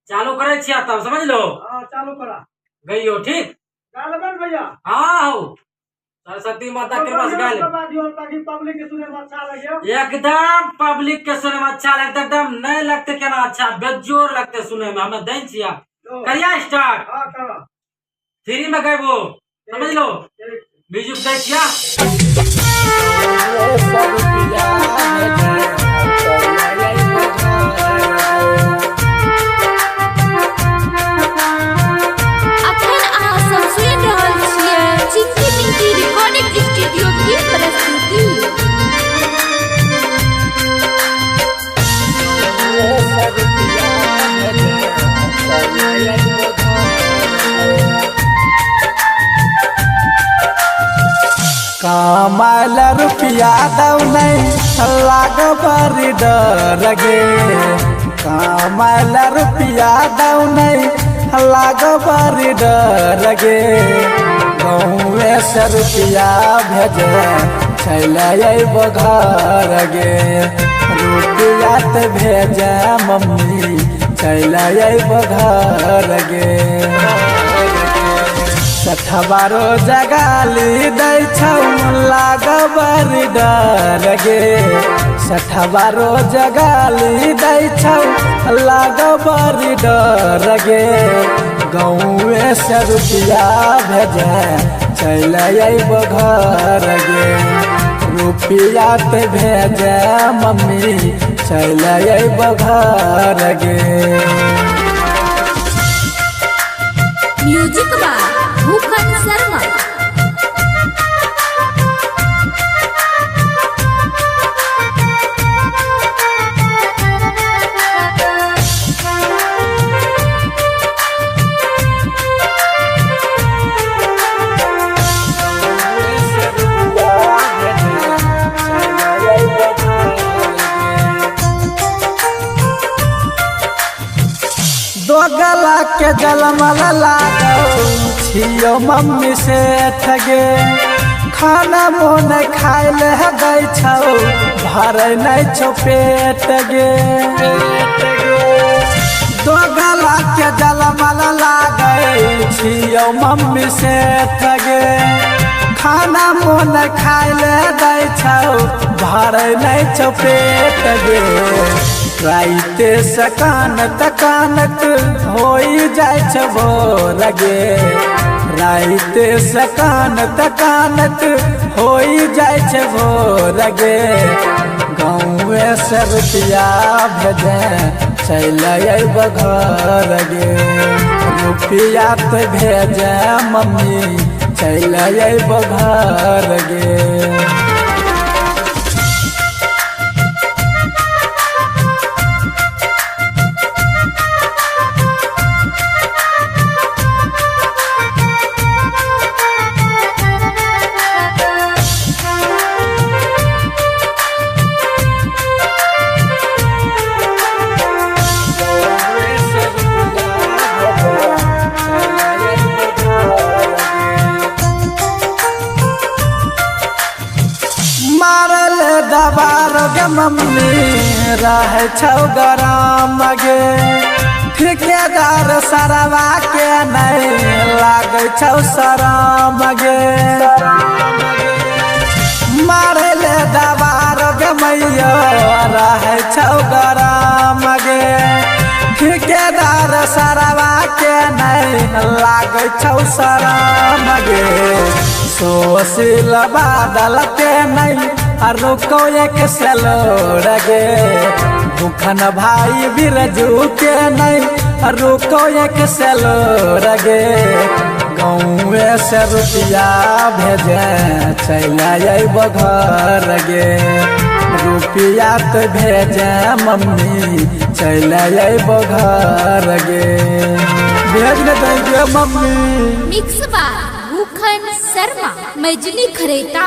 चालू करे छिया तब समझ लो। हाँ चालू करा। गई हो ठीक। गालबन भैया। हाँ हो सरस्वती माता के पास गाल ताकि पब्लिक के सुने में अच्छा लगे। एकदम पब्लिक के सुने में अच्छा लगता एकदम नहीं लगते क्या अच्छा बेजोर लगते सुने में हमें दें छिया। करिया स्टार्ट। हाँ करा। 3 में गए वो समझ लो म्यूजिक दे छिया। कमाल रुपया दौ नहीं लाग बड़ी डर गे। कमाल रुपया दौ नहीं लाग बड़ी डर गे। गाँवे से रुपया भेजे चल घर गे। रुपया तो भेजे मम्मी चल घर गे। सठबारो जगाली दै छौ लाग बड़ी डर गे। सठबारो जगाली दै छौ लाग बड़ी डर गे। गाँवे से रुपया भेजे चल घर गे। रुपया तो भेजे मम्मी चल घर गे। म्यूजिक बा भूखन शर्मा। दो गला के जलमल लागो छियो मम्मी से ठगे। खाना मोन खाए ले दै छौ भर नहीं छौ पेट गे। दो गला के जलमल लागो छियो मम्मी से ठगे। खाना मोन खाए ले दै छौ भर नहीं छौ पेट गे। राइते सकान तकानत हो जाए भोर गे। राइते सकान तकानत हो जाए भोर गे। गाँवे से रुपया भेजे चल घर गे। रुपया तो भेजे मम्मी चल घर गे। मारल दबार गे मम्मी रह छौ गरम गे। ठेकेदार सरवा के नहीं लाग छौ शरम गे। मारल दबार गे मैया रह छौ गरम गे। ठेकेदार सरवा के नहीं लाग छौ शरम गे। सोशिल बादल के नहीं रुको एक सलोड़ गे। भूखन भाई बिरजू के नहीं रुको एक सलोड़ गे। गाँवे से रुपया भेजे चल घर गे। रुपया तो भेजे मम्मी चल घर गे। भेज दे मम्मी। मिक्स बा भूखन शर्मा मैजली खरेता।